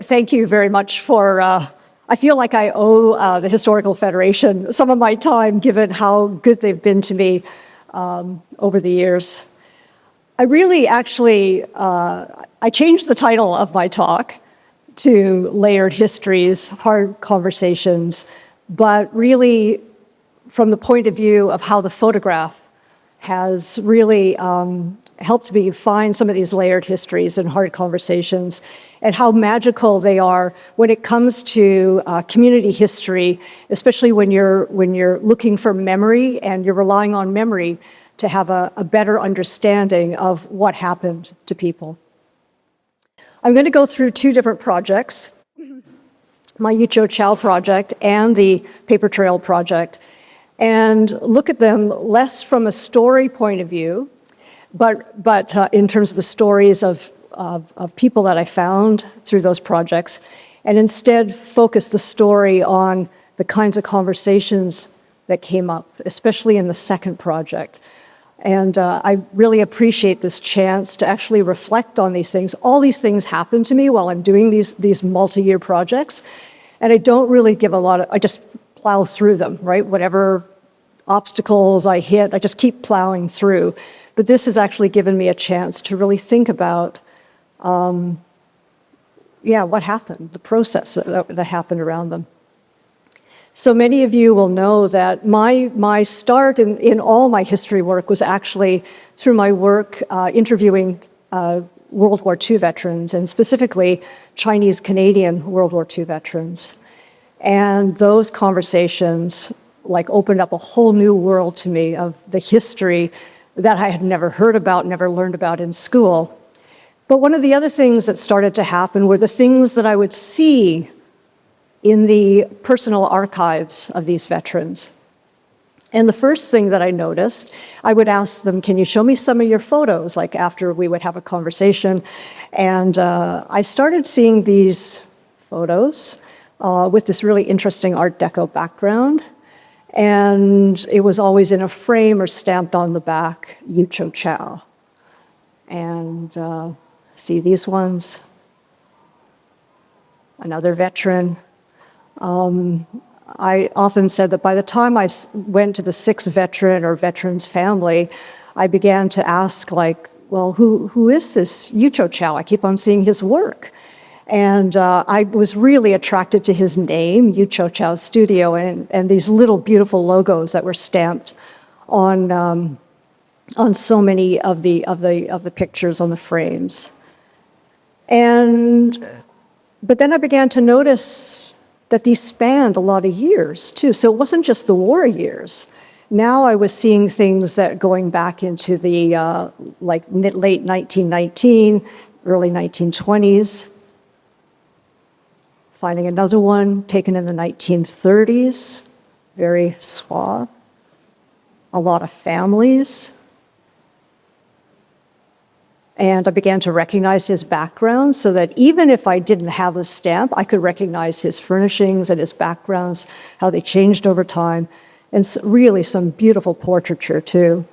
thank you very much for, I feel like I owe the Historical Federation some of my time, given how good they've been to me over the years. I really actually, I changed the title of my talk to Layered Histories, Hard Conversations, but really from the point of view of how the photograph has really helped me find some of these layered histories and hard conversations, and how magical they are when it comes to community history, especially when you're looking for memory and you're relying on memory to have a better understanding of what happened to people. I'm going to go through two different projects, my Yucho Chow project and the Paper Trail project, and look at them less from a story point of view, but in terms of the stories of people that I found through those projects, and instead focus the story on the kinds of conversations that came up, especially in the second project. And I really appreciate this chance to actually reflect on these things. All these things happen to me while I'm doing these multi-year projects, and I don't really give a lot of, I just plow through them, right? Whatever obstacles I hit, I just keep plowing through. But this has actually given me a chance to really think about, what happened, the process that happened around them. So many of you will know that my start in all my history work was actually through my work interviewing World War II veterans, and specifically Chinese Canadian World War II veterans. And those conversations opened up a whole new world to me of the history that I had never heard about, never learned about in school. But one of the other things that started to happen were the things that I would see in the personal archives of these veterans. And the first thing that I noticed, I would ask them, can you show me some of your photos, after we would have a conversation. And I started seeing these photos with this really interesting Art Deco background. And it was always in a frame or stamped on the back, Yucho Chow. And see these ones? Another veteran. I often said that by the time I went to the sixth veteran or veteran's family, I began to ask, who is this Yucho Chow? I keep on seeing his work. And I was really attracted to his name, Yucho Chow Studio, and these little beautiful logos that were stamped on so many of the pictures on the frames. But then I began to notice that these spanned a lot of years too. So it wasn't just the war years. Now I was seeing things that going back into the late 1919, early 1920s. Finding another one taken in the 1930s, very suave. A lot of families. And I began to recognize his background so that even if I didn't have a stamp, I could recognize his furnishings and his backgrounds, how they changed over time, and really some beautiful portraiture too.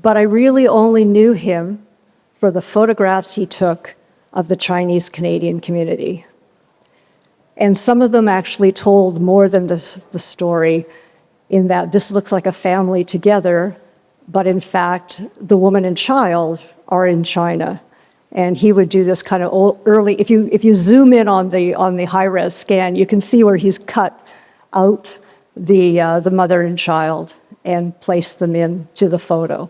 But I really only knew him for the photographs he took of the Chinese Canadian community. And some of them actually told more than the story, in that this looks like a family together, but in fact, the woman and child are in China. And he would do this kind of early, if you zoom in on the high-res scan, you can see where he's cut out the mother and child and placed them into the photo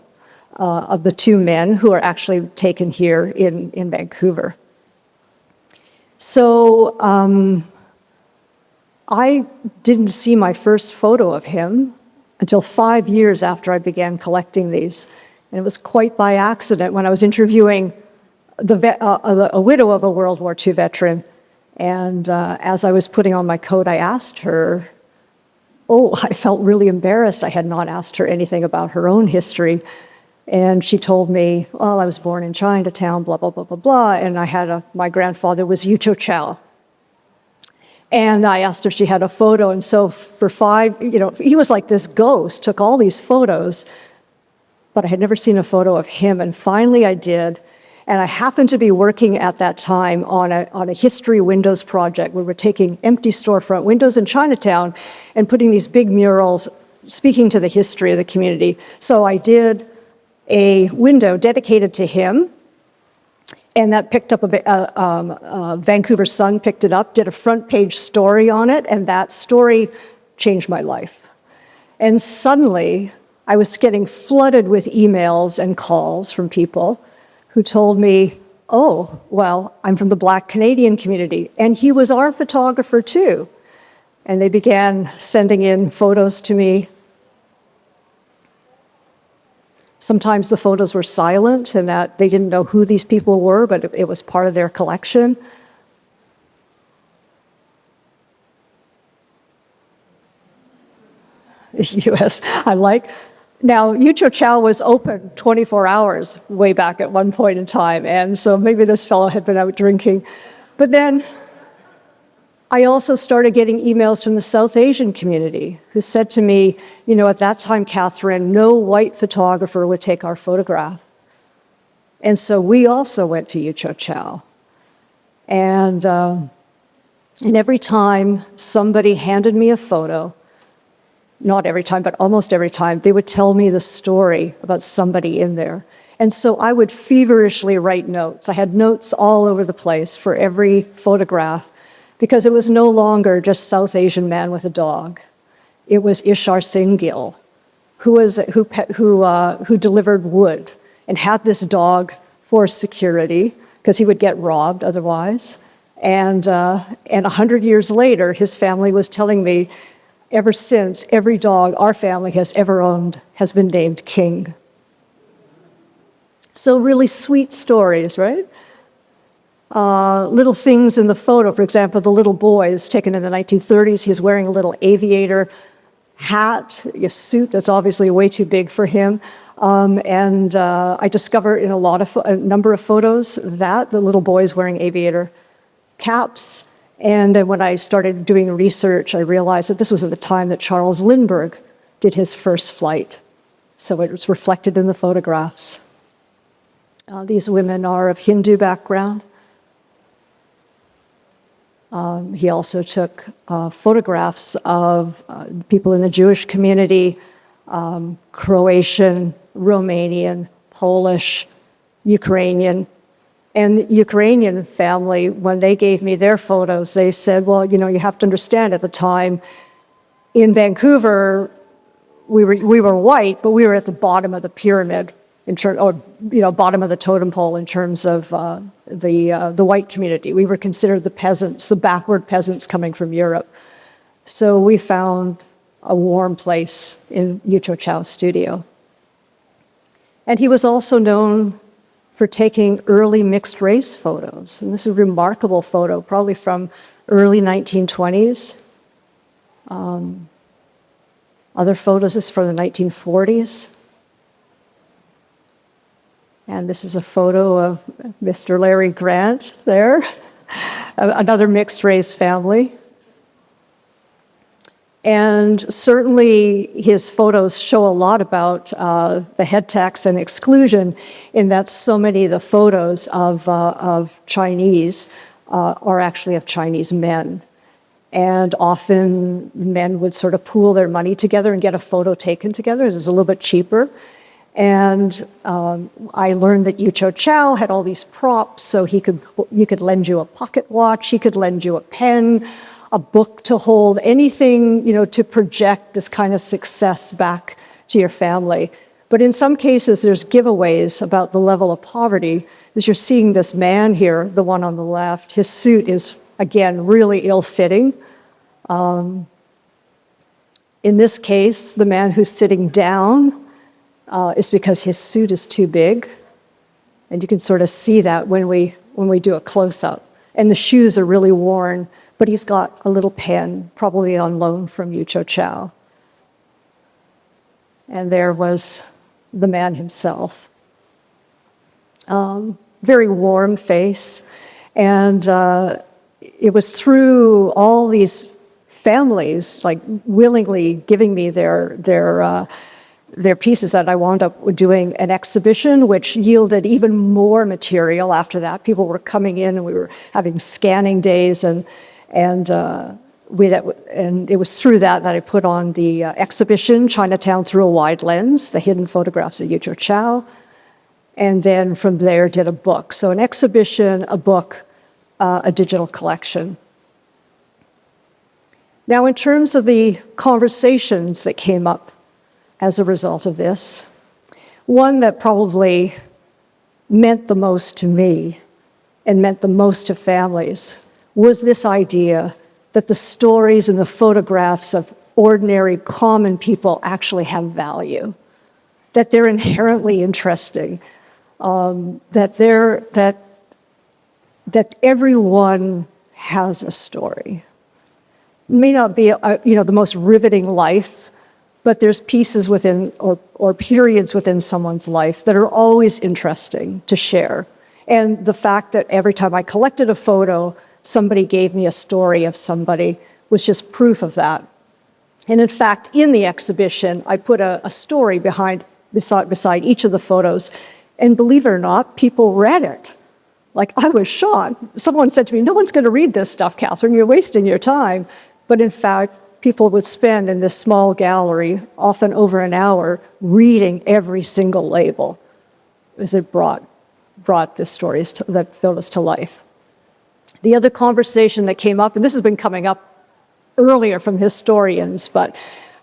of the two men who are actually taken here in Vancouver. So I didn't see my first photo of him until 5 years after I began collecting these. And it was quite by accident when I was interviewing a widow of a World War II veteran. And as I was putting on my coat, I asked her, I felt really embarrassed. I had not asked her anything about her own history. And she told me, well, I was born in Chinatown, blah, blah, blah, blah, blah. And I had my grandfather was Yucho Chow. And I asked her if she had a photo. And so for he was like this ghost, took all these photos, but I had never seen a photo of him. And finally I did. And I happened to be working at that time on a history windows project where we're taking empty storefront windows in Chinatown and putting these big murals speaking to the history of the community. So I did a window dedicated to him, and that picked up Vancouver Sun picked it up, did a front page story on it, and that story changed my life. And suddenly, I was getting flooded with emails and calls from people who told me, oh, well, I'm from the Black Canadian community, and he was our photographer too. And they began sending in photos to me. Sometimes the photos were silent and that they didn't know who these people were, but it was part of their collection. US, I like. Now, Yucho Chow was open 24 hours way back at one point in time, and so maybe this fellow had been out drinking. But then I also started getting emails from the South Asian community who said to me, you know, at that time, Catherine, no white photographer would take our photograph. And so we also went to Yucho Chow. And every time somebody handed me a photo, not every time, but almost every time, they would tell me the story about somebody in there. And so I would feverishly write notes. I had notes all over the place for every photograph because it was no longer just South Asian man with a dog. It was Ishar Singh Gill, who delivered wood and had this dog for security because he would get robbed otherwise. And 100 years later, his family was telling me, ever since, every dog our family has ever owned has been named King. So really sweet stories, right? Little things in the photo, for example, the little boy is taken in the 1930s. He's wearing a little aviator hat, a suit that's obviously way too big for him. I discovered in a number of photos that the little boy is wearing aviator caps. And then when I started doing research, I realized that this was at the time that Charles Lindbergh did his first flight. So it was reflected in the photographs. These women are of Hindu background. He also took photographs of people in the Jewish community, Croatian, Romanian, Polish, Ukrainian. And the Ukrainian family, when they gave me their photos, they said, well, you know, you have to understand at the time in Vancouver, we were white, but we were at the bottom of the pyramid, bottom of the totem pole in terms of the white community. We were considered the peasants, the backward peasants coming from Europe. So we found a warm place in Yucho Chow's studio. And he was also known for taking early mixed race photos. And this is a remarkable photo, probably from early 1920s. Other photos is from the 1940s. And this is a photo of Mr. Larry Grant there, another mixed race family. And certainly his photos show a lot about the head tax and exclusion in that so many of the photos of Chinese are actually of Chinese men. And often men would sort of pool their money together and get a photo taken together. It was a little bit cheaper. And I learned that Yucho Chow had all these props, so he could lend you a pocket watch, he could lend you a pen, a book to hold, anything, to project this kind of success back to your family. But in some cases, there's giveaways about the level of poverty. As you're seeing this man here, the one on the left, his suit is, again, really ill-fitting. In this case, the man who's sitting down is because his suit is too big. And you can sort of see that when we do a close-up. And the shoes are really worn, but he's got a little pen, probably on loan from Yucho Chow. And there was the man himself. Very warm face. And it was through all these families, like willingly giving me their they're pieces that I wound up doing an exhibition, which yielded even more material after that. People were coming in, and we were having scanning days, and it was through that I put on the exhibition, Chinatown Through a Wide Lens, the hidden photographs of Yucho Chow, and then from there did a book. So an exhibition, a book, a digital collection. Now, in terms of the conversations that came up as a result of this, one that probably meant the most to me and meant the most to families was this idea that the stories and the photographs of ordinary, common people actually have value, that they're inherently interesting, that everyone has a story. It may not be the most riveting life, but there's pieces within or periods within someone's life that are always interesting to share. And the fact that every time I collected a photo, somebody gave me a story of somebody was just proof of that. And in fact, in the exhibition, I put a story beside each of the photos, and believe it or not, people read it. Like, I was shocked. Someone said to me, "No one's going to read this stuff, Catherine, you're wasting your time." But in fact, people would spend in this small gallery, often over an hour, reading every single label as it brought the stories that filled us to life. The other conversation that came up, and this has been coming up earlier from historians, but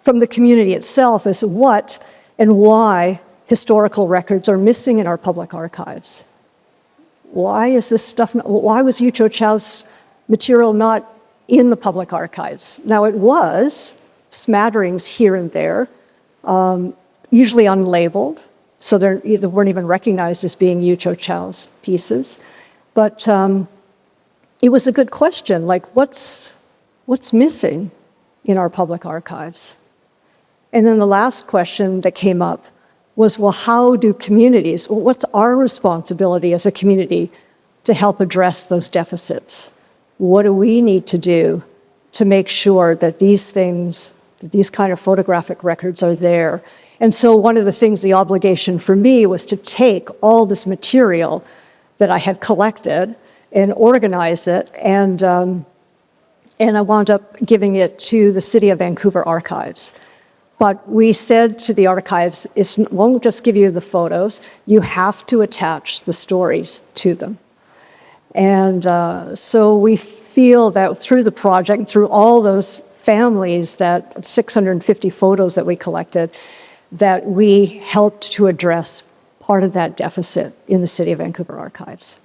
from the community itself, is what and why historical records are missing in our public archives. Why is this stuff? Why was Yucho Chow's material not in the public archives? Now, it was smatterings here and there, usually unlabeled, so they weren't even recognized as being Yucho Chow's pieces. But it was a good question, like, what's missing in our public archives? And then the last question that came up was, well, how do communities, what's our responsibility as a community to help address those deficits? What do we need to do to make sure that these things, that these kind of photographic records are there? And so one of the things, the obligation for me was to take all this material that I had collected and organize it, and I wound up giving it to the City of Vancouver Archives. But we said to the archives, it won't just give you the photos, you have to attach the stories to them. And so we feel that through the project, through all those families, that 650 photos that we collected, that we helped to address part of that deficit in the City of Vancouver Archives.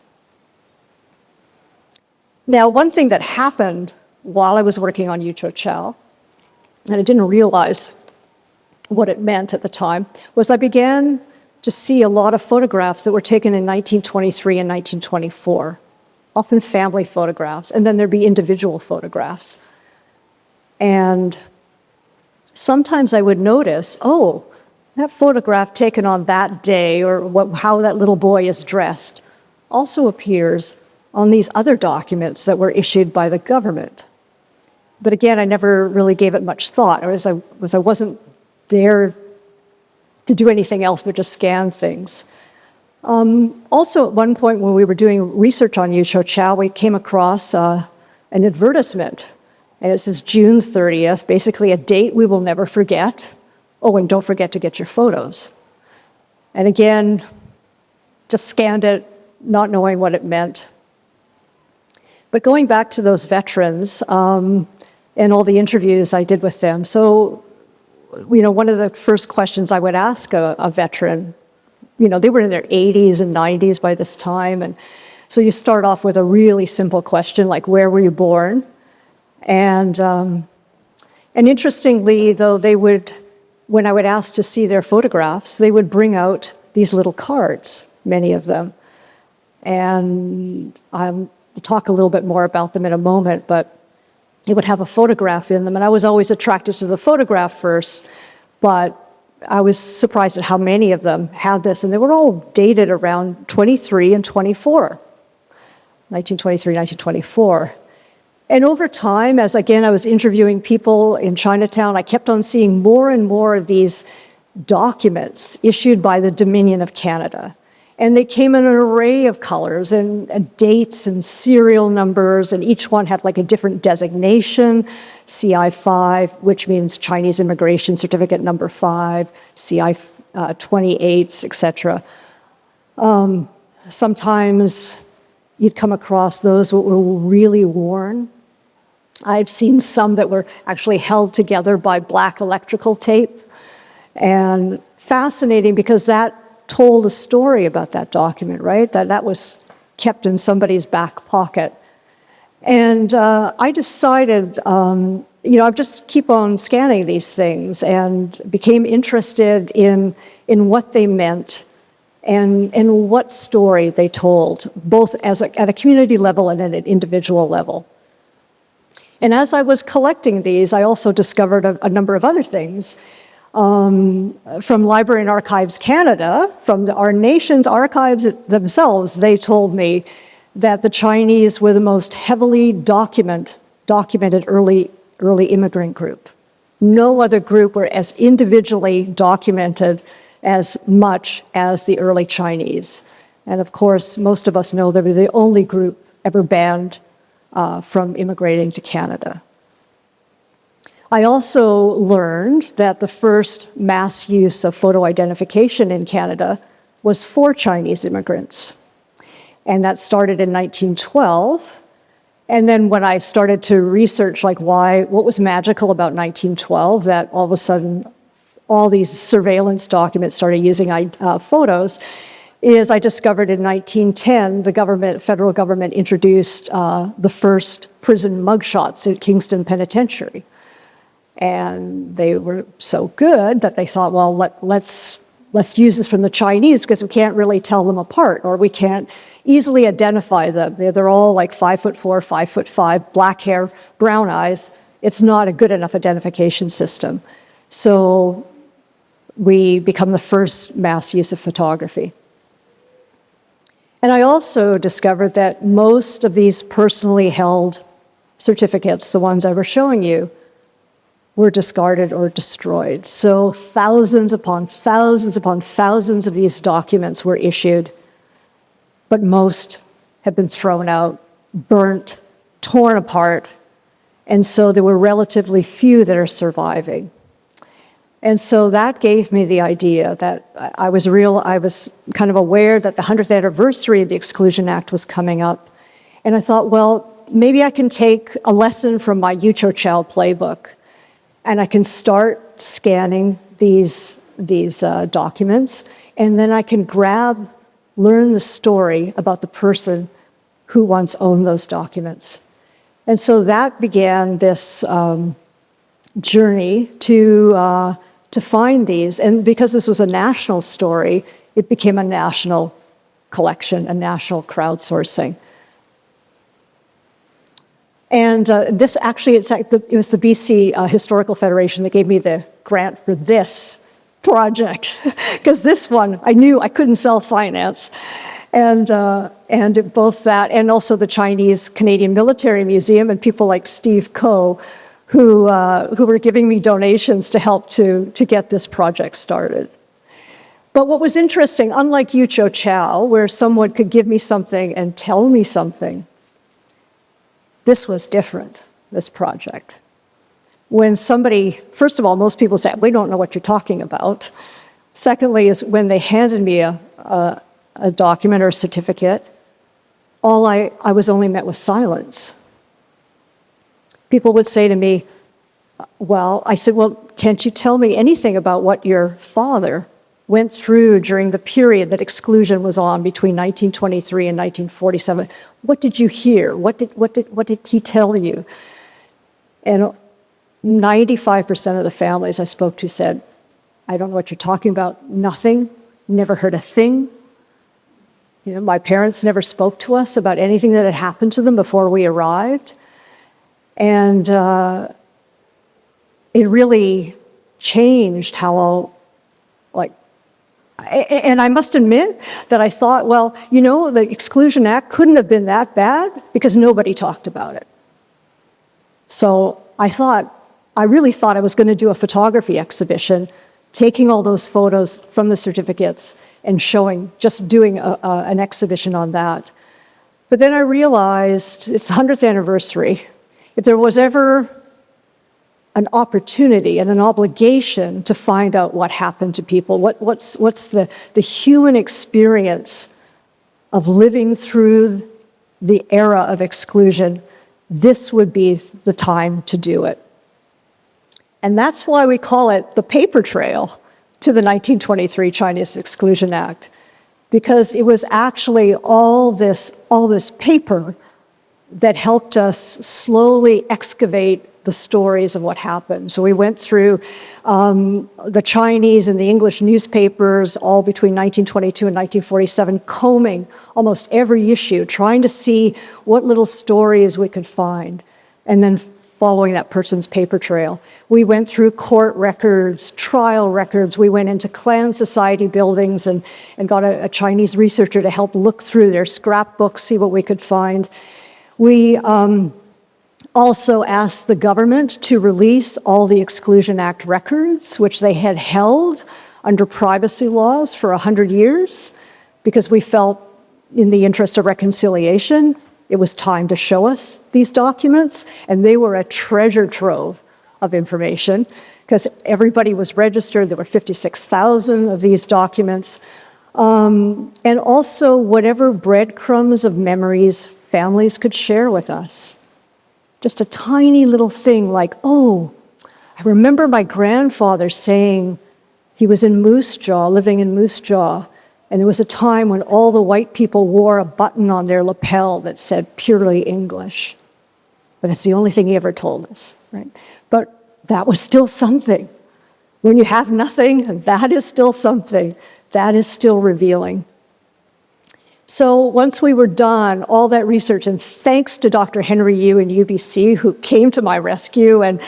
Now, one thing that happened while I was working on Yucho Chow, and I didn't realize what it meant at the time, was I began to see a lot of photographs that were taken in 1923 and 1924, often family photographs, and then there'd be individual photographs. And sometimes I would notice, oh, that photograph taken on that day, or how that little boy is dressed, also appears on these other documents that were issued by the government. But again, I never really gave it much thought, or as I wasn't there to do anything else but just scan things. Also, at one point when we were doing research on Yucho Chow, we came across an advertisement, and it says June 30th, basically a date we will never forget. Oh, and don't forget to get your photos. And again, just scanned it, not knowing what it meant. But going back to those veterans and all the interviews I did with them, so one of the first questions I would ask a veteran, they were in their 80s and 90s by this time, and so you start off with a really simple question like, where were you born? And interestingly, though, when I would ask to see their photographs, they would bring out these little cards, many of them. And I'll talk a little bit more about them in a moment, but it would have a photograph in them, and I was always attracted to the photograph first, but I was surprised at how many of them had this, and they were all dated around 23 and 24, 1923, 1924. And over time, as again I was interviewing people in Chinatown, I kept on seeing more and more of these documents issued by the Dominion of Canada. And they came in an array of colors and dates and serial numbers, and each one had like a different designation, CI5, which means Chinese Immigration Certificate number 5, CI 28s, etc. Sometimes you'd come across those that were really worn. I've seen some that were actually held together by black electrical tape. And fascinating because that told a story about that document, right? That was kept in somebody's back pocket. And I decided, I'd just keep on scanning these things and became interested in what they meant and what story they told, both at a community level and at an individual level. And as I was collecting these, I also discovered a number of other things. From Library and Archives Canada, from our nation's archives themselves, they told me that the Chinese were the most heavily documented early immigrant group. No other group were as individually documented as much as the early Chinese. And of course, most of us know they were the only group ever banned from immigrating to Canada. I also learned that the first mass use of photo identification in Canada was for Chinese immigrants. And that started in 1912. And then when I started to research what was magical about 1912, that all of a sudden all these surveillance documents started using photos, is I discovered in 1910, the federal government introduced the first prison mugshots at Kingston Penitentiary. And they were so good that they thought, well, let's use this from the Chinese because we can't really tell them apart, or we can't easily identify them. They're all like 5'4", 5'5", black hair, brown eyes. It's not a good enough identification system. So we become the first mass use of photography. And I also discovered that most of these personally held certificates, the ones I was showing you, were discarded or destroyed. So thousands upon thousands upon thousands of these documents were issued, but most have been thrown out, burnt, torn apart, and so there were relatively few that are surviving. And so that gave me the idea that I was kind of aware that the 100th anniversary of the Exclusion Act was coming up, and I thought, well, maybe I can take a lesson from my Yucho Chow playbook, and I can start scanning these documents, and then I can learn the story about the person who once owned those documents. And so that began this journey to find these. And because this was a national story, it became a national collection, a national crowdsourcing. And this actually, it was the BC Historical Federation that gave me the grant for this project, because this one I knew I couldn't self-finance. And both that and also the Chinese Canadian Military Museum and people like Steve Coe, who were giving me donations to help to get this project started. But what was interesting, unlike Yucho Chow, where someone could give me something and tell me something, this was different, this project. When somebody, first of all, most people say, we don't know what you're talking about. Secondly, is when they handed me a document or a certificate, I was only met with silence. People would say to me, I said, can't you tell me anything about what your father went through during the period that exclusion was on between 1923 and 1947? What did you hear? What did he tell you? And 95% of the families I spoke to said, I don't know what you're talking about, nothing, never heard a thing. My parents never spoke to us about anything that had happened to them before we arrived. And it really changed how and I must admit that I thought, the Exclusion Act couldn't have been that bad because nobody talked about it. So I really thought I was going to do a photography exhibition taking all those photos from the certificates and showing, just doing an exhibition on that. But then I realized it's the 100th anniversary. If there was ever an opportunity and an obligation to find out what happened to people, what's the human experience of living through the era of exclusion, this would be the time to do it. And that's why we call it the paper trail to the 1923 Chinese Exclusion Act, because it was actually all this paper that helped us slowly excavate the stories of what happened. So we went through the Chinese and the English newspapers all between 1922 and 1947, combing almost every issue, trying to see what little stories we could find, and then following that person's paper trail. We went through court records, trial records. We went into clan society buildings and got a Chinese researcher to help look through their scrapbooks, see what we could find. We also asked the government to release all the Exclusion Act records, which they had held under privacy laws for 100 years, because we felt in the interest of reconciliation, it was time to show us these documents, and they were a treasure trove of information because everybody was registered. There were 56,000 of these documents. And also whatever breadcrumbs of memories families could share with us. Just a tiny little thing like, oh, I remember my grandfather saying he was in Moose Jaw, living in Moose Jaw, and there was a time when all the white people wore a button on their lapel that said purely English. But that's the only thing he ever told us, right? But that was still something. When you have nothing, that is still something. That is still revealing. So once we were done, all that research, and thanks to Dr. Henry Yu and UBC, who came to my rescue and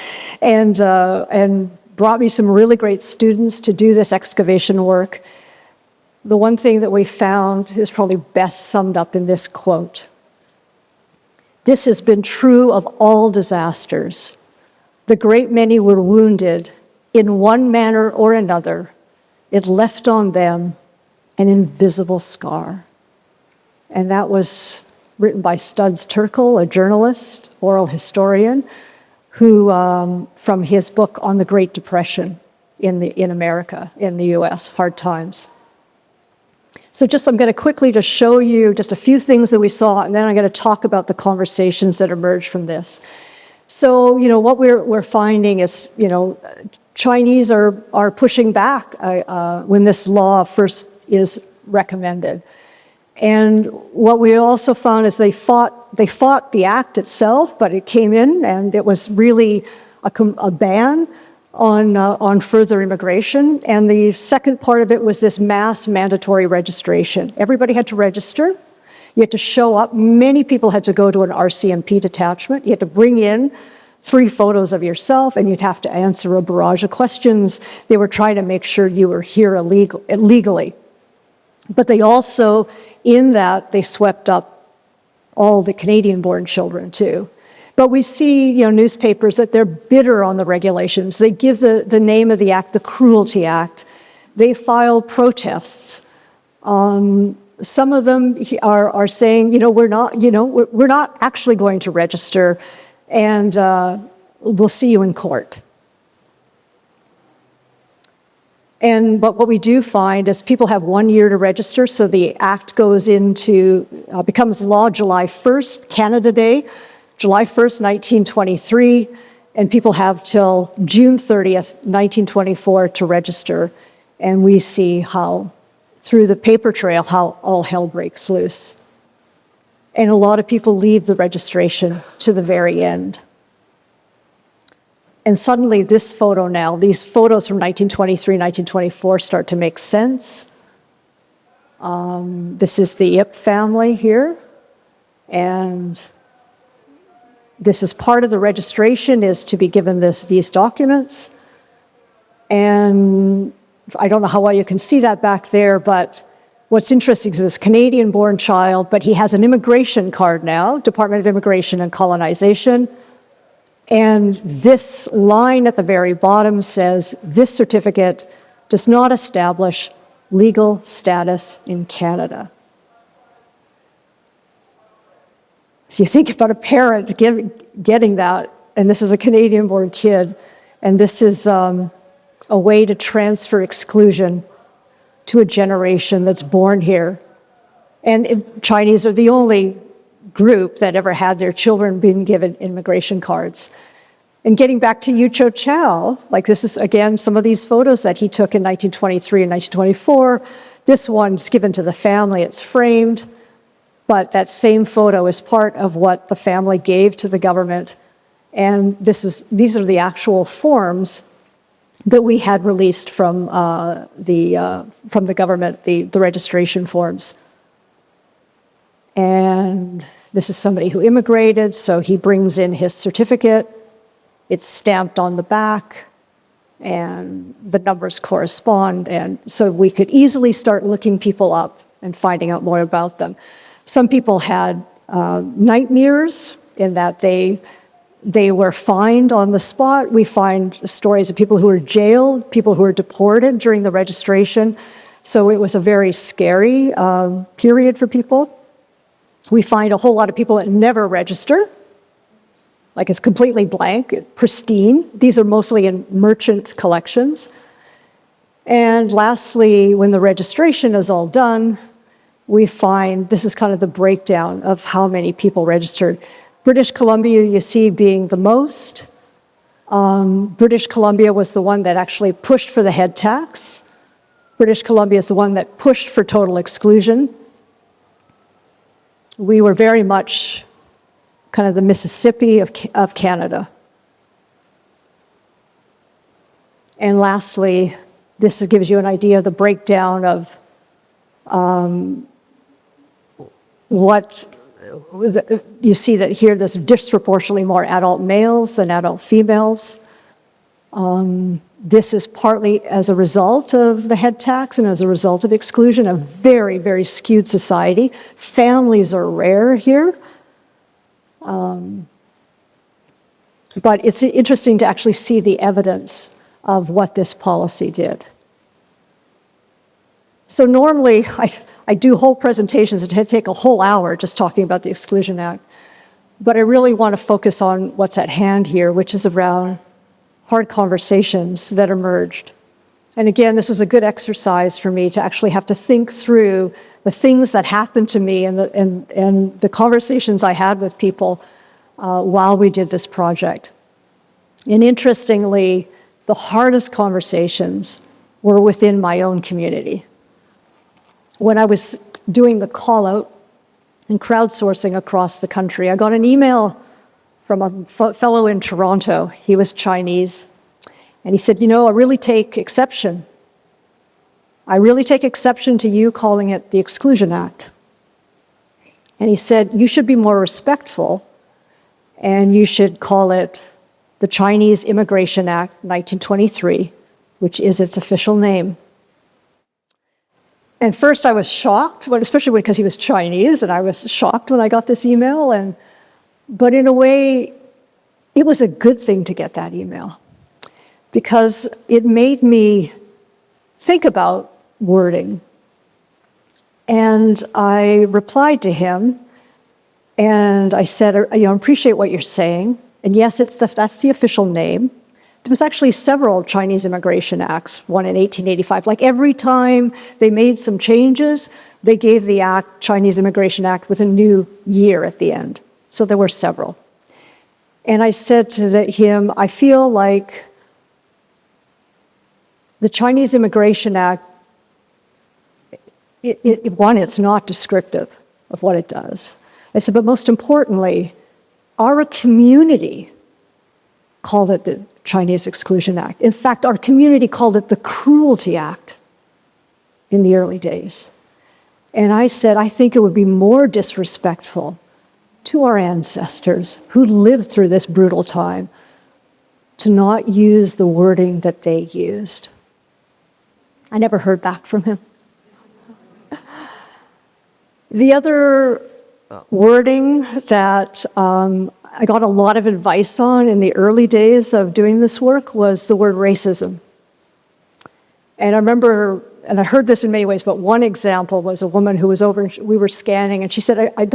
brought me some really great students to do this excavation work, the one thing that we found is probably best summed up in this quote. This has been true of all disasters. The great many were wounded in one manner or another. It left on them an invisible scar. And that was written by Studs Terkel, a journalist, oral historian, who, from his book on the Great Depression in America, in the US, Hard Times. So I'm going to quickly just show you just a few things that we saw, and then I'm going to talk about the conversations that emerged from this. So, what we're finding is, Chinese are pushing back when this law first is recommended. And what we also found is they fought the act itself, but it came in and it was really a ban on further immigration. And the second part of it was this mass mandatory registration. Everybody had to register. You had to show up. Many people had to go to an RCMP detachment. You had to bring in 3 photos of yourself, and you'd have to answer a barrage of questions. They were trying to make sure you were here legally. But they also, in that, they swept up all the Canadian-born children too. But we see, newspapers that they're bitter on the regulations. They give the name of the act, the Cruelty Act. They file protests. Some of them are saying, we're not actually going to register, and we'll see you in court. But what we do find is people have 1 year to register, so the act goes becomes law July 1st, Canada Day, July 1st, 1923, and people have till June 30th, 1924 to register. And we see how, through the paper trail, how all hell breaks loose. And a lot of people leave the registration to the very end. And suddenly this photo now, these photos from 1923, 1924 start to make sense. This is the Ip family here. And this is part of the registration, is to be given these documents. And I don't know how well you can see that back there, but what's interesting is this Canadian-born child, but he has an immigration card now, Department of Immigration and Colonization. And this line at the very bottom says, this certificate does not establish legal status in Canada. So you think about a parent getting that, and this is a Canadian-born kid, and this is a way to transfer exclusion to a generation that's born here. And Chinese are the only group that ever had their children being given immigration cards. And getting back to Yucho Chow, like this is, again, some of these photos that he took in 1923 and 1924. This one's given to the family, it's framed, but that same photo is part of what the family gave to the government. And these are the actual forms that we had released from the government, the registration forms. And this is somebody who immigrated, so he brings in his certificate. It's stamped on the back, and the numbers correspond, and so we could easily start looking people up and finding out more about them. Some people had nightmares in that they were fined on the spot. We find stories of people who were jailed, people who were deported during the registration, so it was a very scary period for people. We find a whole lot of people that never register, like it's completely blank, pristine. These are mostly in merchant collections. And lastly, when the registration is all done, we find, this is kind of the breakdown of how many people registered. British Columbia, you see, being the most. British Columbia was the one that actually pushed for the head tax. British Columbia is the one that pushed for total exclusion. We were very much kind of the Mississippi of Canada. And lastly, this gives you an idea of the breakdown of what you see that here there's disproportionately more adult males than adult females. This is partly as a result of the head tax and as a result of exclusion, a very, very skewed society. Families are rare here. But it's interesting to actually see the evidence of what this policy did. So normally, I do whole presentations that take a whole hour just talking about the Exclusion Act, but I really want to focus on what's at hand here, which is around hard conversations that emerged. And again, this was a good exercise for me to actually have to think through the things that happened to me and the conversations I had with people while we did this project. And interestingly, the hardest conversations were within my own community. When I was doing the call out and crowdsourcing across the country, I got an email from a fellow in Toronto. He was Chinese. And he said, you know, I really take exception. I really take exception to you calling it the Exclusion Act. And he said, you should be more respectful and you should call it the Chinese Immigration Act 1923, which is its official name. And first I was shocked, especially because he was Chinese, and I was shocked when I got this email. But in a way, it was a good thing to get that email because it made me think about wording. And I replied to him, and I said, I appreciate what you're saying. And yes, that's the official name. There was actually several Chinese Immigration Acts, one in 1885. Like every time they made some changes, they gave the act, Chinese Immigration Act, with a new year at the end. So there were several. And I said to him, I feel like the Chinese Immigration Act, it's not descriptive of what it does. I said, but most importantly, our community called it the Chinese Exclusion Act. In fact, our community called it the Cruelty Act in the early days. And I said, I think it would be more disrespectful to our ancestors who lived through this brutal time to not use the wording that they used. I never heard back from him. The other wording that I got a lot of advice on in the early days of doing this work was the word racism. And I remember, and I heard this in many ways, but one example was a woman who was over, we were scanning, and she said, I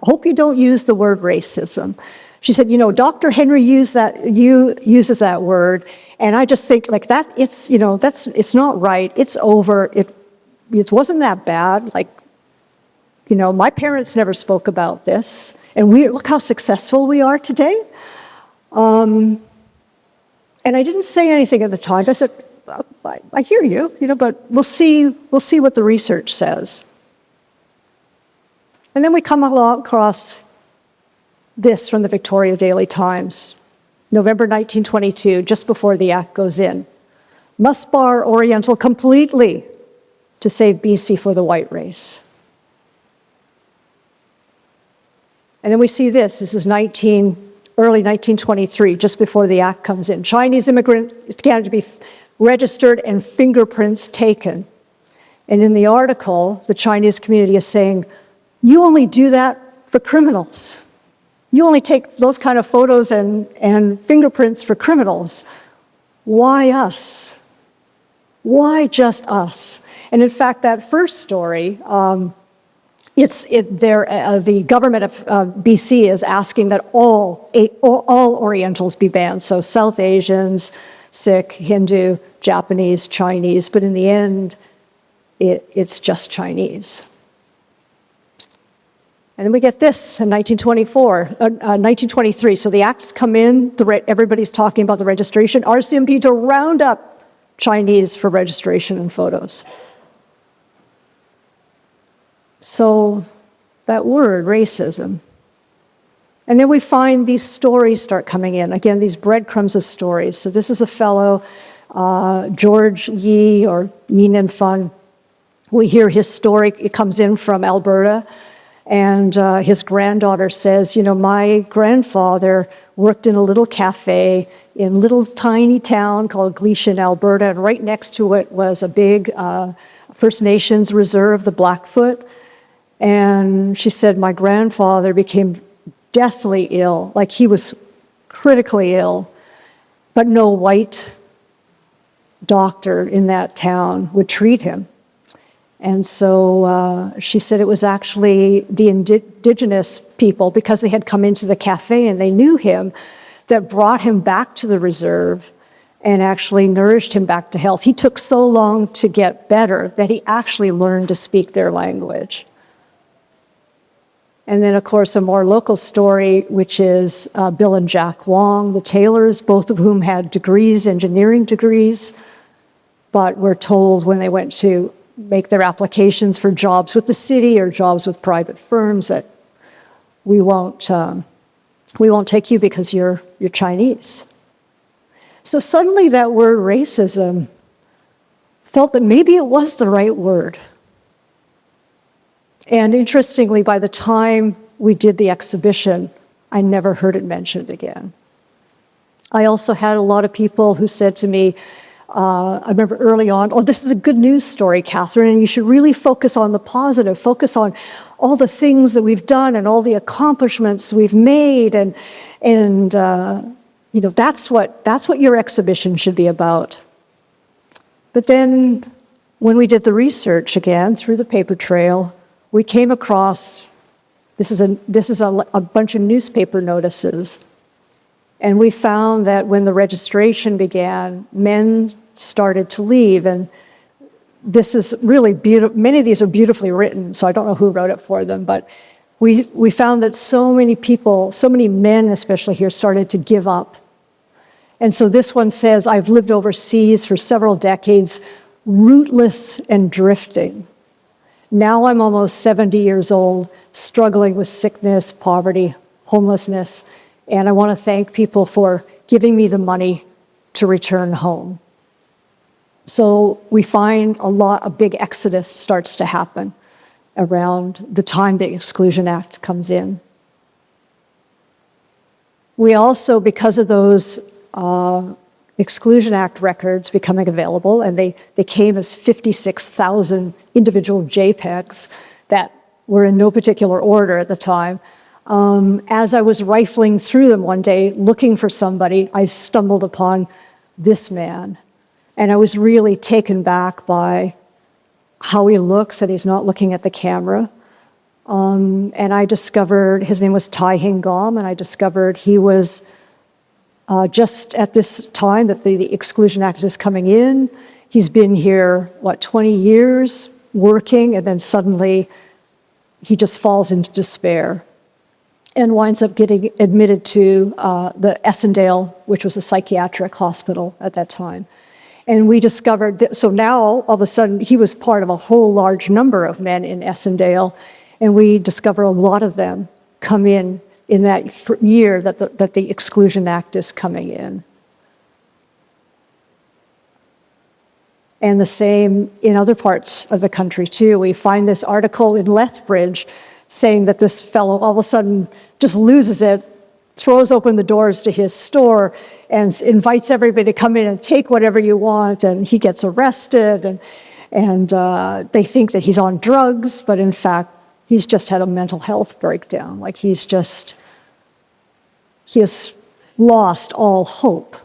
hope you don't use the word racism. She said, Dr. Henry uses that word, and I just think like that, it's not right, it's over, it wasn't that bad, like, my parents never spoke about this, and look how successful we are today. And I didn't say anything at the time. I said, I hear you, but we'll see what the research says. And then we come across this from the Victoria Daily Times, November 1922, just before the Act goes in. Must bar Oriental completely to save BC for the white race. And then we see this is early 1923, just before the Act comes in. Chinese immigrants began to be registered and fingerprints taken. And in the article, the Chinese community is saying, you only do that for criminals. You only take those kind of photos and fingerprints for criminals. Why us? Why just us? And in fact, that first story, the government of BC is asking that all Orientals be banned, so South Asians, Sikh, Hindu, Japanese, Chinese, but in the end, it's just Chinese. And then we get this in 1923. So the acts come in, everybody's talking about the registration. RCMP to round up Chinese for registration and photos. So that word, racism. And then we find these stories start coming in. Again, these breadcrumbs of stories. So this is a fellow, George Yi, or Yinan Fun. We hear his story. It comes in from Alberta. And his granddaughter says, my grandfather worked in a little cafe in a little tiny town called Gleason, Alberta. And right next to it was a big First Nations reserve, the Blackfoot. And she said, my grandfather became deathly ill, like he was critically ill, but no white doctor in that town would treat him. And so she said it was actually the indigenous people, because they had come into the cafe and they knew him, that brought him back to the reserve and actually nourished him back to health. He took so long to get better that he actually learned to speak their language. And then, of course, a more local story, which is Bill and Jack Wong, the tailors, both of whom had degrees, engineering degrees, but were told when they went to make their applications for jobs with the city or jobs with private firms that we won't take you because you're Chinese. So suddenly that word racism felt that maybe it was the right word. And interestingly, by the time we did the exhibition, I never heard it mentioned again. I also had a lot of people who said to me, I remember early on, this is a good news story, Catherine, and you should really focus on the positive, focus on all the things that we've done and all the accomplishments we've made, and that's what your exhibition should be about. But then when we did the research again through the paper trail, we came across, this is a bunch of newspaper notices. And we found that when the registration began, men started to leave. And this is really beautiful. Many of these are beautifully written, so I don't know who wrote it for them. But we found that so many people, so many men especially here, started to give up. And so this one says, I've lived overseas for several decades, rootless and drifting. Now I'm almost 70 years old, struggling with sickness, poverty, homelessness. And I want to thank people for giving me the money to return home. So we find a big exodus starts to happen around the time the Exclusion Act comes in. We also, because of those Exclusion Act records becoming available, and they came as 56,000 individual JPEGs that were in no particular order at the time. As I was rifling through them one day, looking for somebody, I stumbled upon this man. And I was really taken back by how he looks, and he's not looking at the camera. And I discovered, his name was Tai Hing Gom, and I discovered he was just at this time that the Exclusion Act is coming in. He's been here, 20 years working, and then suddenly he just falls into despair and winds up getting admitted to the Essendale, which was a psychiatric hospital at that time. And we discovered that, so now all of a sudden he was part of a whole large number of men in Essendale, and we discover a lot of them come in that year that the Exclusion Act is coming in. And the same in other parts of the country too. We find this article in Lethbridge saying that this fellow all of a sudden just loses it, throws open the doors to his store and invites everybody to come in and take whatever you want, and he gets arrested, and they think that he's on drugs, but in fact, he's just had a mental health breakdown. Like he has lost all hope.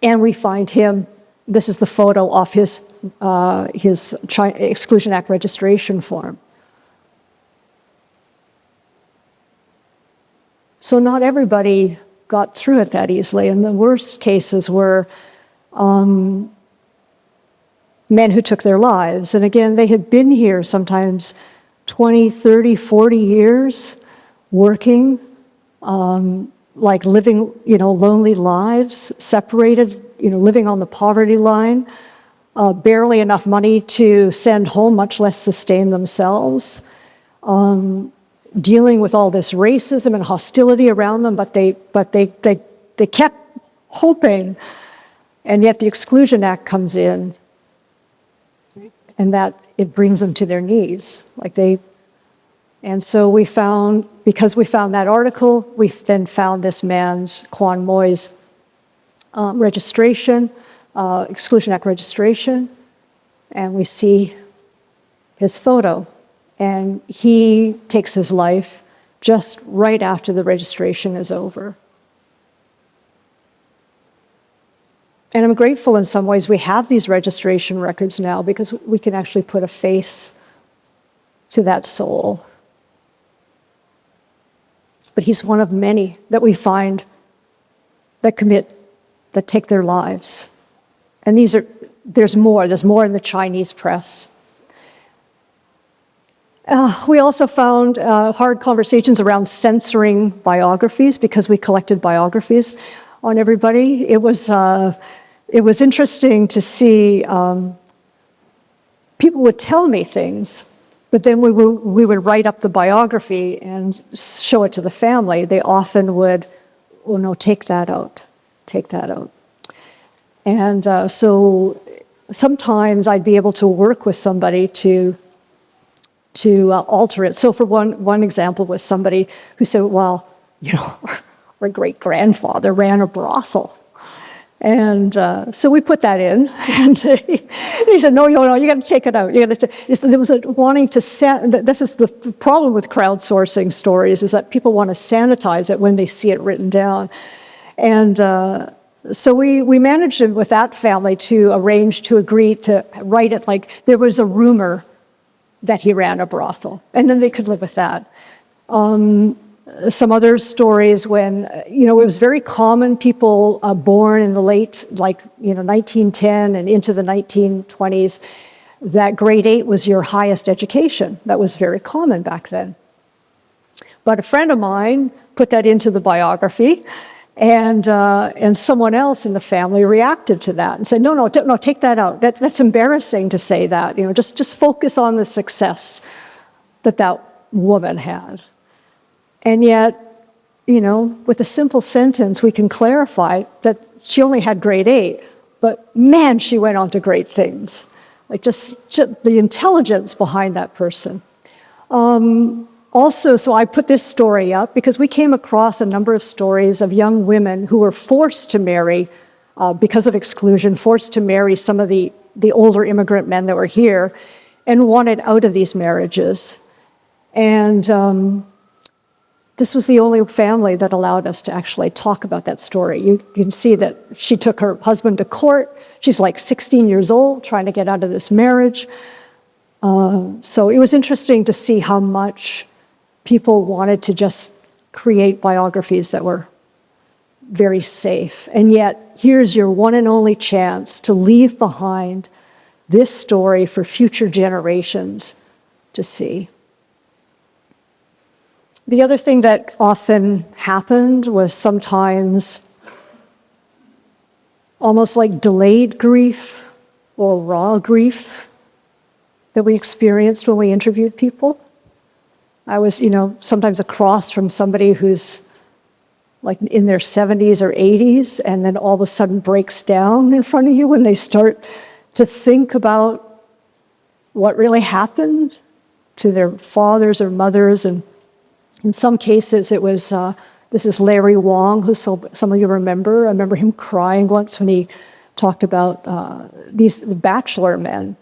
And we find him, this is the photo off his Exclusion Act registration form. So not everybody got through it that easily, and the worst cases were men who took their lives. And again, they had been here sometimes 20, 30, 40 years working, like living, lonely lives, separated, living on the poverty line, barely enough money to send home, much less sustain themselves, dealing with all this racism and hostility around them, but they kept hoping, and yet the Exclusion Act comes in, and that it brings them to their knees. And so because we found that article, we then found this man's, Kwan Moy's, registration, Exclusion Act registration, and we see his photo. And he takes his life just right after the registration is over. And I'm grateful in some ways we have these registration records now, because we can actually put a face to that soul. But he's one of many that we find that take their lives. And there's more in the Chinese press. We also found hard conversations around censoring biographies, because we collected biographies on everybody. It was interesting to see people would tell me things, but then we would write up the biography and show it to the family. They often would, oh no, take that out. And so sometimes I'd be able to work with somebody to alter it. So for one example was somebody who said, well, our great-grandfather ran a brothel. And so we put that in, and he said, no, you got to take it out. There was wanting to this is the problem with crowdsourcing stories, is that people want to sanitize it when they see it written down. And so we managed with that family to agree to write it like there was a rumor that he ran a brothel, and then they could live with that. Some other stories when, it was very common, people born in the late, 1910 and into the 1920s, that grade 8 was your highest education. That was very common back then. But a friend of mine put that into the biography, and someone else in the family reacted to that and said, no, take that out. That's embarrassing to say that. Just focus on the success that woman had. And yet, with a simple sentence, we can clarify that she only had grade 8, but man, she went on to great things. Just the intelligence behind that person. Also, so I put this story up because we came across a number of stories of young women who were forced to marry because of exclusion, forced to marry some of the older immigrant men that were here and wanted out of these marriages. And this was the only family that allowed us to actually talk about that story. You can see that she took her husband to court. She's like 16 years old, trying to get out of this marriage. So it was interesting to see how much people wanted to just create biographies that were very safe. And yet, here's your one and only chance to leave behind this story for future generations to see. The other thing that often happened was sometimes almost like delayed grief or raw grief that we experienced when we interviewed people. I was, sometimes across from somebody who's like in their 70s or 80s, and then all of a sudden breaks down in front of you when they start to think about what really happened to their fathers or mothers. And in some cases, it was, this is Larry Wong, who some of you remember. I remember him crying once when he talked about the bachelor men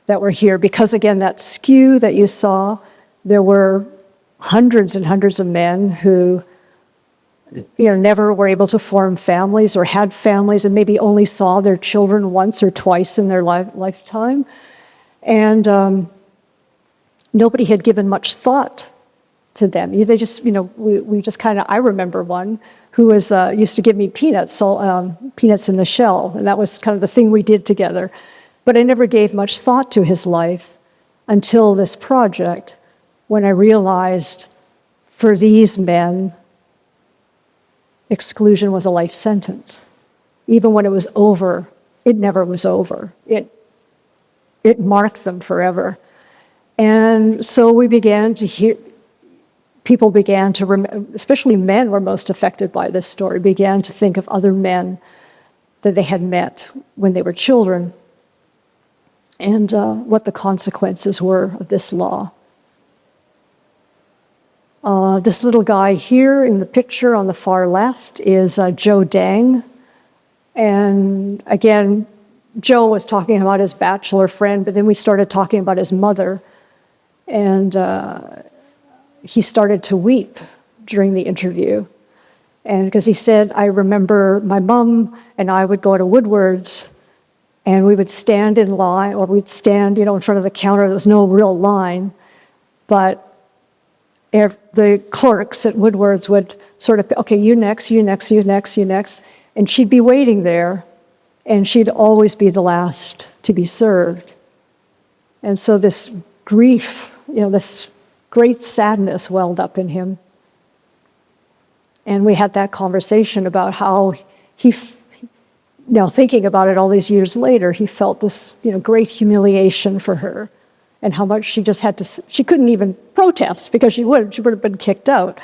that were here. Because again, that skew that you saw, there were hundreds and hundreds of men who never were able to form families or had families and maybe only saw their children once or twice in their lifetime. And nobody had given much thought to them. They just, we just kind of, I remember one who was used to give me peanuts, peanuts in the shell, and that was kind of the thing we did together. But I never gave much thought to his life until this project, when I realized for these men, exclusion was a life sentence. Even when it was over, it never was over. It marked them forever. And so we began to hear, people began to, especially men were most affected by this story, began to think of other men that they had met when they were children and what the consequences were of this law. This little guy here in the picture on the far left is Joe Dang. And again, Joe was talking about his bachelor friend, but then we started talking about his mother. And he started to weep during the interview. And because he said, I remember my mom and I would go to Woodward's and we would stand in line, or we'd stand, in front of the counter. There was no real line, but the clerks at Woodward's would sort of, okay, you next, you next, you next, you next. And she'd be waiting there, and she'd always be the last to be served. And so this grief, this great sadness welled up in him. And we had that conversation about how he, now thinking about it all these years later, he felt this, great humiliation for her. And how much she just had to, she couldn't even protest because she would have been kicked out.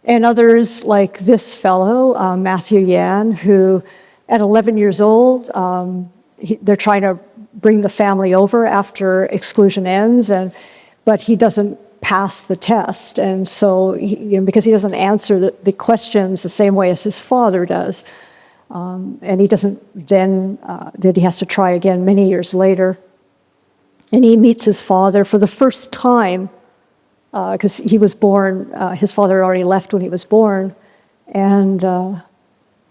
And others like this fellow, Matthew Yan, who at 11 years old, they're trying to bring the family over after exclusion ends, but he doesn't pass the test. And so, because he doesn't answer the questions the same way as his father does, and he doesn't then, he has to try again many years later. And he meets his father for the first time, because he was born, his father had already left when he was born. And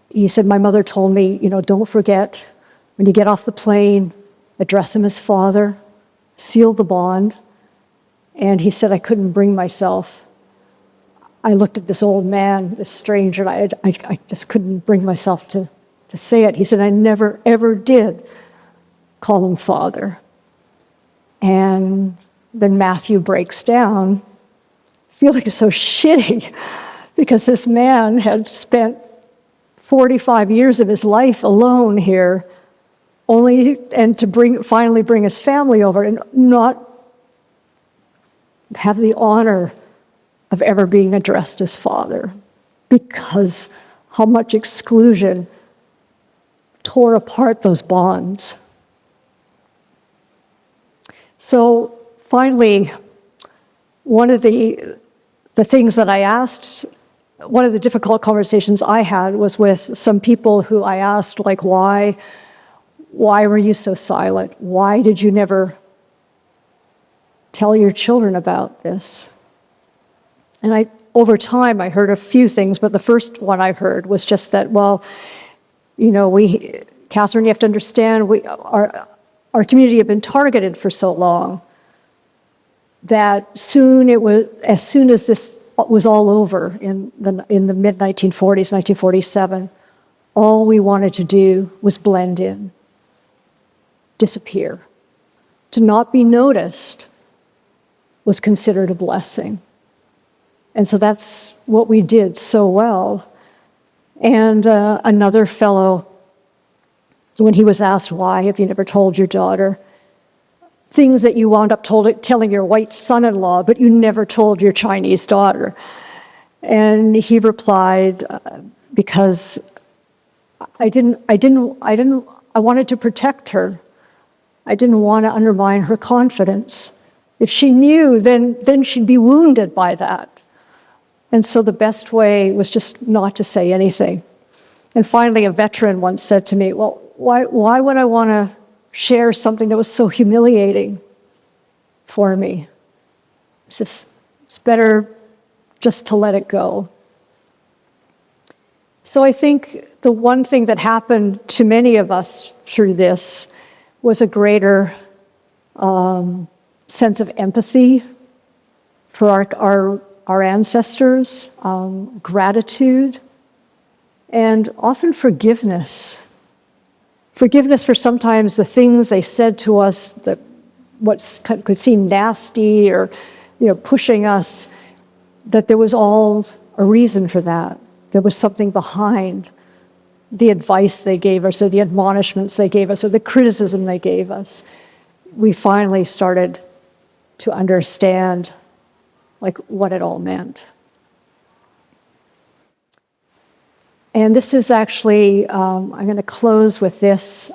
he said, my mother told me, don't forget, when you get off the plane, address him as father, seal the bond. And he said, I couldn't bring myself. I looked at this old man, this stranger, and I just couldn't bring myself to say it. He said, I never, ever did call him father. And then Matthew breaks down. I feel like it's so shitty because this man had spent 45 years of his life alone here, and to finally bring his family over and not have the honor of ever being addressed as father, because how much exclusion tore apart those bonds. So finally, one of the things that I asked, one of the difficult conversations I had was with some people who I asked, like, why were you so silent? Why did you never tell your children about this? And over time, I heard a few things, but the first one I heard was just that, well, Catherine, you have to understand, our community had been targeted for so long that as soon as this was all over in the mid-1940s, 1947, all we wanted to do was blend in, disappear. To not be noticed was considered a blessing. And so that's what we did so well. And another fellow, when he was asked, why have you never told your daughter things that you wound up telling your white son-in-law, but you never told your Chinese daughter? And he replied, because I wanted to protect her. I didn't want to undermine her confidence. If she knew, then she'd be wounded by that. And so the best way was just not to say anything. And finally, a veteran once said to me, well, why would I want to share something that was so humiliating for me? It's better just to let it go. So I think the one thing that happened to many of us through this was a greater sense of empathy for our ancestors, gratitude, and often forgiveness. Forgiveness for sometimes the things they said to us that what could seem nasty or pushing us, that there was all a reason for that. There was something behind the advice they gave us, or the admonishments they gave us, or the criticism they gave us. We finally started to understand what it all meant. And this is actually, I'm going to close with this.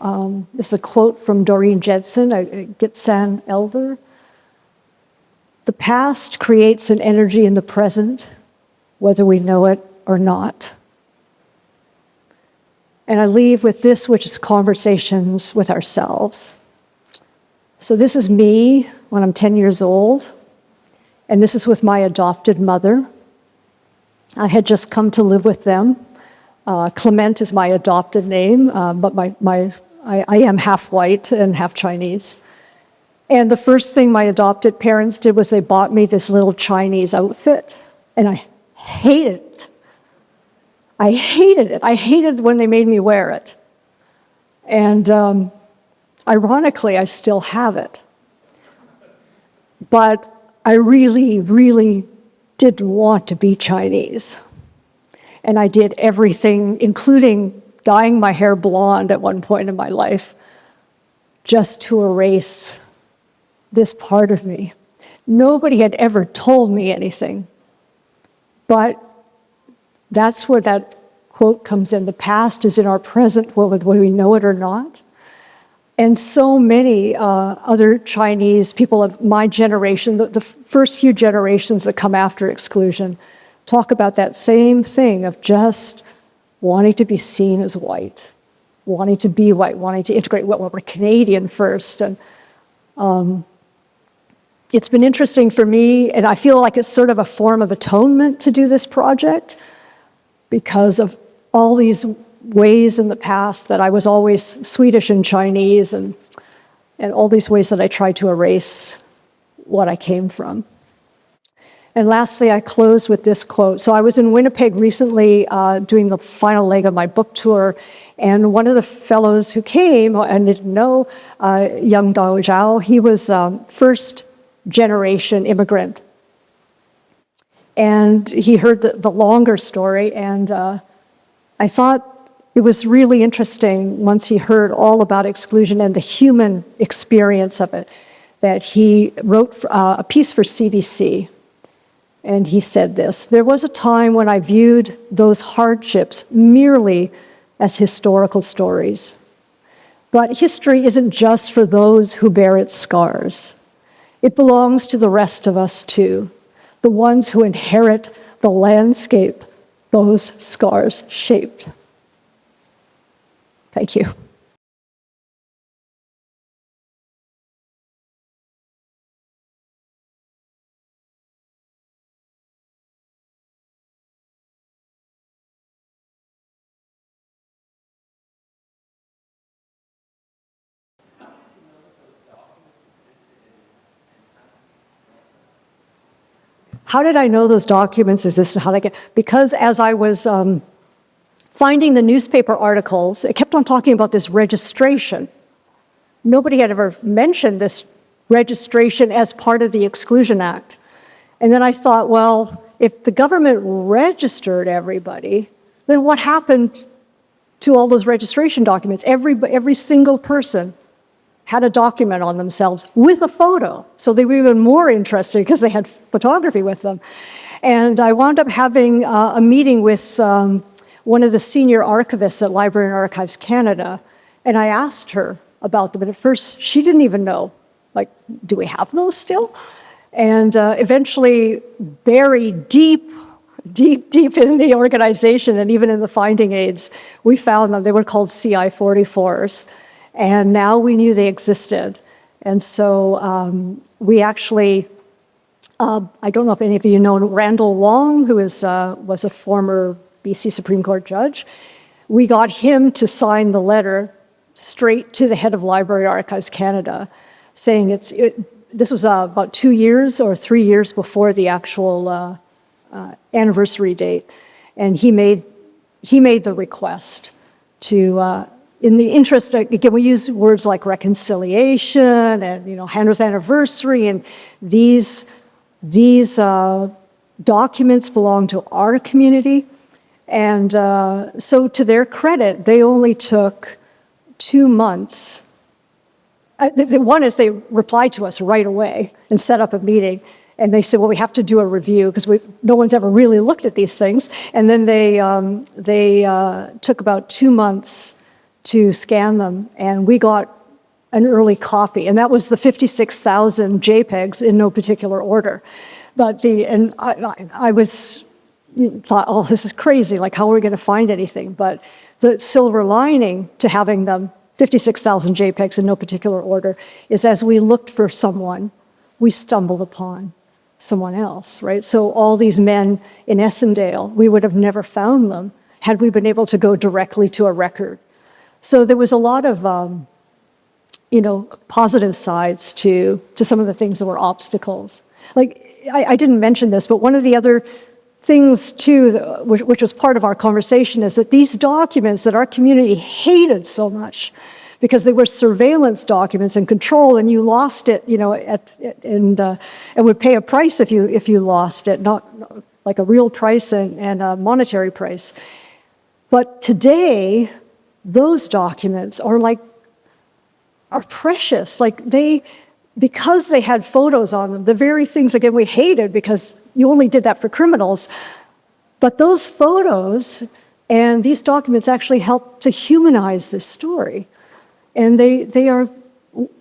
This is a quote from Doreen Jensen, a Gitsan elder. The past creates an energy in the present, whether we know it or not. And I leave with this, which is conversations with ourselves. So this is me when I'm 10 years old, and this is with my adopted mother. I had just come to live with them. Clement is my adopted name, but I am half white and half Chinese. And the first thing my adopted parents did was they bought me this little Chinese outfit, and I hated it. I hated it. I hated when they made me wear it. And ironically, I still have it. But I really, really didn't want to be Chinese. And I did everything, including dyeing my hair blonde at one point in my life, just to erase this part of me. Nobody had ever told me anything. But that's where that quote comes in. The past is in our present, whether we know it or not. And so many other Chinese people of my generation, the first few generations that come after exclusion, talk about that same thing of just wanting to be seen as white, wanting to be white, wanting to integrate. Well, we're Canadian first. And it's been interesting for me, and I feel like it's sort of a form of atonement to do this project because of all these ways in the past that I was always Swedish and Chinese, and all these ways that I tried to erase what I came from. And lastly, I close with this quote. So I was in Winnipeg recently doing the final leg of my book tour, and one of the fellows who came, I didn't know, young Dao Zhao, he was first generation immigrant. And he heard the longer story, and I thought it was really interesting once he heard all about exclusion and the human experience of it, that he wrote a piece for CBC. And he said this: there was a time when I viewed those hardships merely as historical stories. But history isn't just for those who bear its scars. It belongs to the rest of us too, the ones who inherit the landscape those scars shaped. Thank you. How did I know those documents existed? How did I get? Because as I was finding the newspaper articles, it kept on talking about this registration. Nobody had ever mentioned this registration as part of the Exclusion Act. And then I thought, well, if the government registered everybody, then what happened to all those registration documents? Every single person had a document on themselves with a photo. So they were even more interested because they had photography with them. And I wound up having a meeting with one of the senior archivists at Library and Archives Canada, and I asked her about them. And at first, she didn't even know, like, do we have those still? And eventually, buried deep in the organization and even in the finding aids, we found them. They were called CI-44s. And now we knew they existed. And so we actually, I don't know if any of you know Randall Wong, who was a former BC Supreme Court judge. We got him to sign the letter straight to the head of Library Archives Canada, saying this was about 2 years or 3 years before the actual anniversary date. And he made the request to, in the interest, again, we use words like reconciliation and 100th anniversary, and these documents belong to our community. And so to their credit, they only took 2 months. One is they replied to us right away and set up a meeting. And they said, well, we have to do a review because no one's ever really looked at these things. And then they took about 2 months to scan them, and we got an early copy. And that was the 56,000 JPEGs in no particular order. But I thought, oh, this is crazy. Like, how are we going to find anything? But the silver lining to having them 56,000 JPEGs in no particular order is as we looked for someone, we stumbled upon someone else, right? So all these men in Essendale, we would have never found them had we been able to go directly to a record. So there was a lot of, positive sides to some of the things that were obstacles. Like, I didn't mention this, but one of the other things, too, which was part of our conversation, is that these documents that our community hated so much because they were surveillance documents and control, and you lost it, and would pay a price if you lost it, not like a real price and a monetary price. But today, those documents are precious. Because they had photos on them, the very things, again, we hated because you only did that for criminals. But those photos and these documents actually help to humanize this story. And they are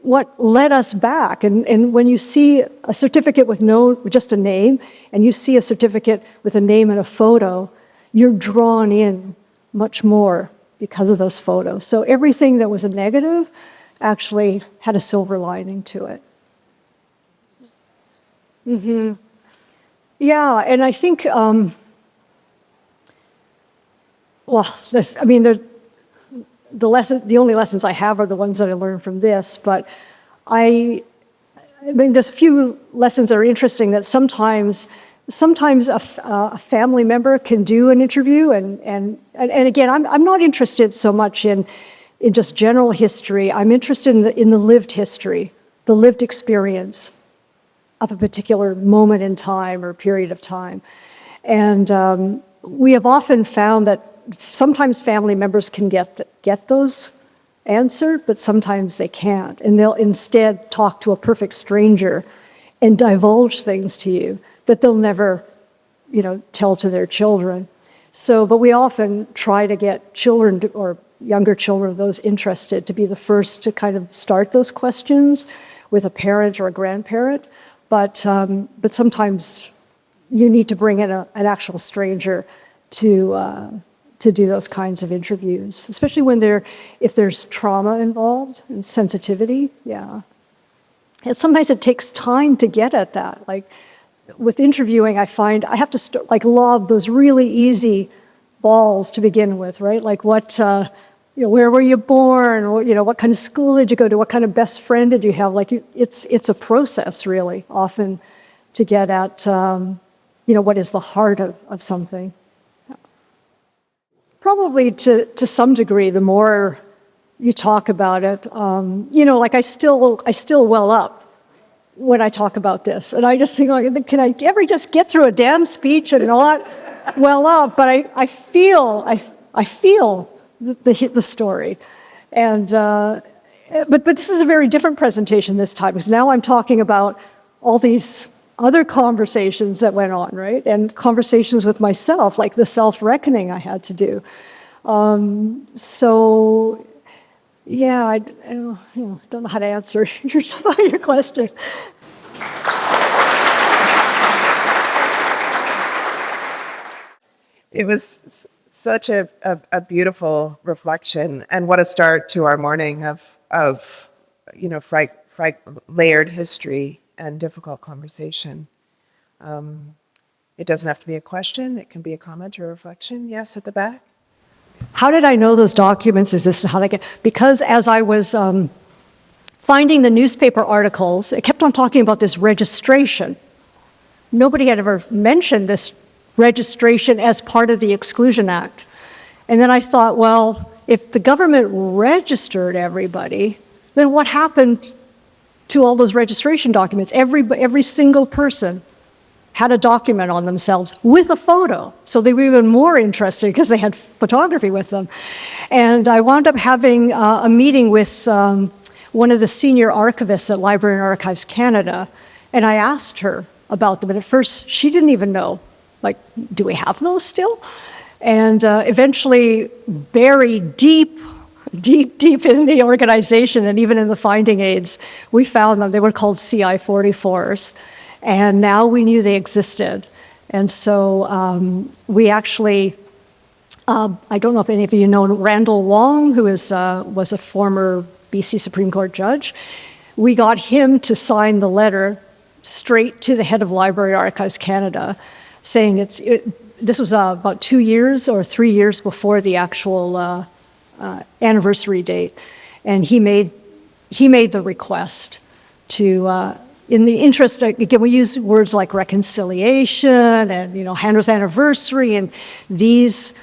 what led us back. And when you see a certificate with just a name, and you see a certificate with a name and a photo, you're drawn in much more because of those photos. So everything that was a negative actually had a silver lining to it. Mm-hmm. Yeah, and I think, the only lessons I have are the ones that I learned from this, but there's a few lessons that are interesting that sometimes a family member can do an interview, and again, I'm not interested so much in just general history. I'm interested in the lived history, the lived experience of a particular moment in time or period of time. And we have often found that sometimes family members can get those answered, but sometimes they can't. And they'll instead talk to a perfect stranger and divulge things to you that they'll never, tell to their children. But we often try to get children or younger children, those interested, to be the first to kind of start those questions with a parent or a grandparent. But sometimes you need to bring in an actual stranger to do those kinds of interviews, especially if there's trauma involved and sensitivity. Yeah, and sometimes it takes time to get at that. Like with interviewing, I find I have to lob those really easy balls to begin with, right? Like where were you born? What kind of school did you go to? What kind of best friend did you have? It's a process, really, often, to get at what is the heart of something. Probably to some degree, the more you talk about it, like I still well up when I talk about this. And I just think, like, can I ever just get through a damn speech and not well up? But I feel the story. And, but this is a very different presentation this time, because now I'm talking about all these other conversations that went on, right? And conversations with myself, like the self-reckoning I had to do. So, yeah, I don't know how to answer your question. It was such a beautiful reflection, and what a start to our morning of layered history and difficult conversation. It doesn't have to be a question; it can be a comment or a reflection. Yes, at the back. How did I know those documents existed? How did I get? Because as I was finding the newspaper articles, it kept on talking about this registration. Nobody had ever mentioned this registration as part of the Exclusion Act. And then I thought, well, if the government registered everybody, then what happened to all those registration documents? Every single person had a document on themselves with a photo. So they were even more interesting because they had photography with them. And I wound up having a meeting with one of the senior archivists at Library and Archives Canada, and I asked her about them. And at first, she didn't even know, like, do we have those still? And eventually, buried deep in the organization and even in the finding aids, we found them. They were called CI-44s. And now we knew they existed. And so we actually, I don't know if any of you know Randall Wong, who was a former BC Supreme Court judge. We got him to sign the letter straight to the head of Library Archives Canada, saying this was about 2 years or 3 years before the actual anniversary date. And he made the request to, in the interest, again, we use words like reconciliation and 100th anniversary, and these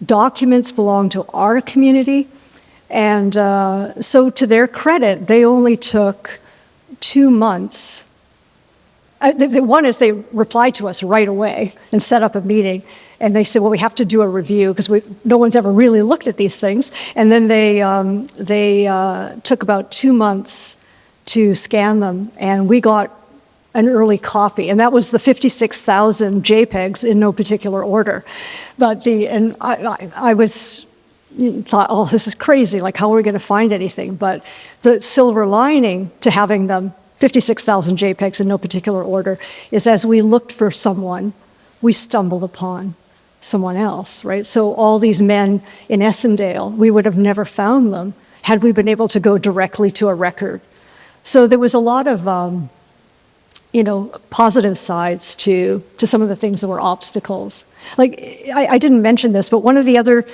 documents belong to our community. And so to their credit, they only took 2 months. One is they replied to us right away and set up a meeting. And they said, well, we have to do a review because no one's ever really looked at these things. And then they took about 2 months to scan them, and we got an early copy, and that was the 56,000 JPEGs in no particular order. But I thought, oh, this is crazy. Like, how are we going to find anything? But the silver lining to having them 56,000 JPEGs in no particular order is, as we looked for someone, we stumbled upon someone else, right? So all these men in Essendale, we would have never found them had we been able to go directly to a record. So there was a lot of, positive sides to some of the things that were obstacles. Like, I didn't mention this, but one of the other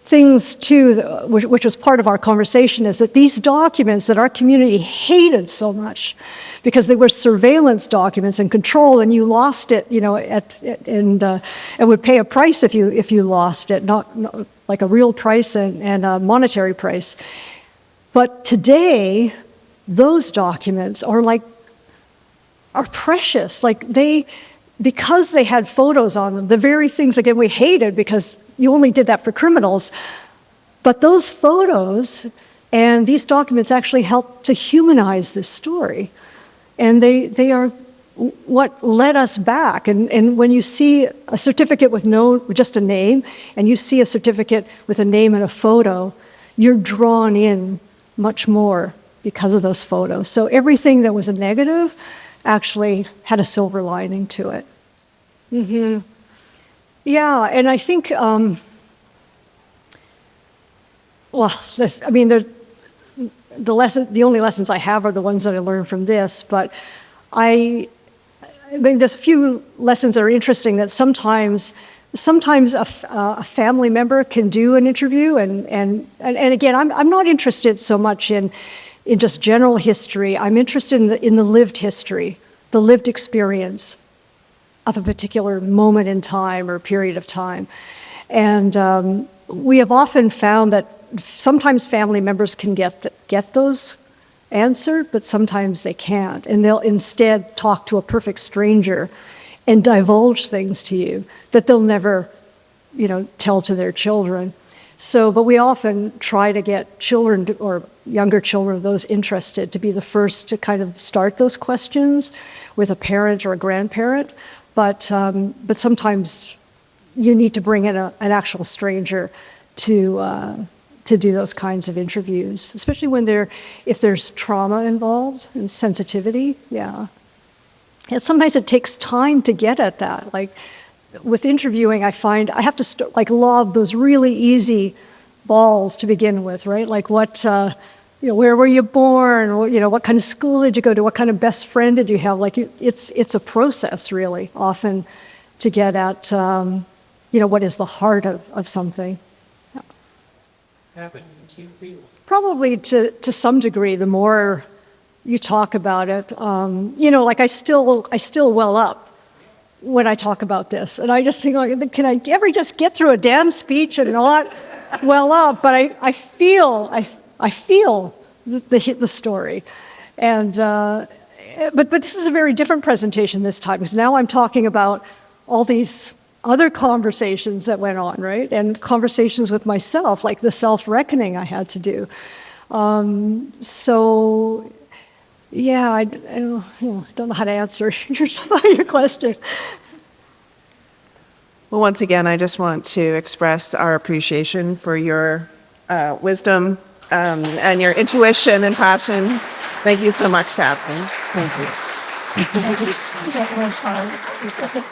things, too, which was part of our conversation, is that these documents that our community hated so much because they were surveillance documents and control, and you lost it, and would pay a price if you lost it, not like a real price and a monetary price. But today, those documents are precious. Like, because they had photos on them, the very things, again, we hated because you only did that for criminals. But those photos and these documents actually help to humanize this story. And they are what led us back. And when you see a certificate with just a name, and you see a certificate with a name and a photo, you're drawn in much more because of those photos. So everything that was a negative actually had a silver lining to it. Mm-hmm. Yeah, and I think, the only lessons I have are the ones that I learned from this, but there's a few lessons that are interesting, that sometimes a family member can do an interview, and again, I'm not interested so much in just general history. I'm interested in the lived history, the lived experience of a particular moment in time or period of time. And we have often found that sometimes family members can get those answered, but sometimes they can't. And they'll instead talk to a perfect stranger and divulge things to you that they'll never, tell to their children. So, but we often try to get children or younger children, those interested, to be the first to kind of start those questions with a parent or a grandparent. But sometimes you need to bring in an actual stranger to do those kinds of interviews, especially when if there's trauma involved and sensitivity. Yeah, and sometimes it takes time to get at that. Like with interviewing, I find I have to lob those really easy balls to begin with, right? Like what, where were you born? What kind of school did you go to? What kind of best friend did you have? Like it's a process, really, often to get at, what is the heart of something. Probably to some degree, the more you talk about it, I still well up when I talk about this, and I just think, like, can I ever just get through a damn speech and not well up? But I feel the story, and but this is a very different presentation this time, because now I'm talking about all these other conversations that went on, right? And conversations with myself, like the self-reckoning I had to do. So, yeah, I don't know how to answer your question. Well, once again, I just want to express our appreciation for your wisdom and your intuition and passion. Thank you so much, Catherine. Thank you. Thank you.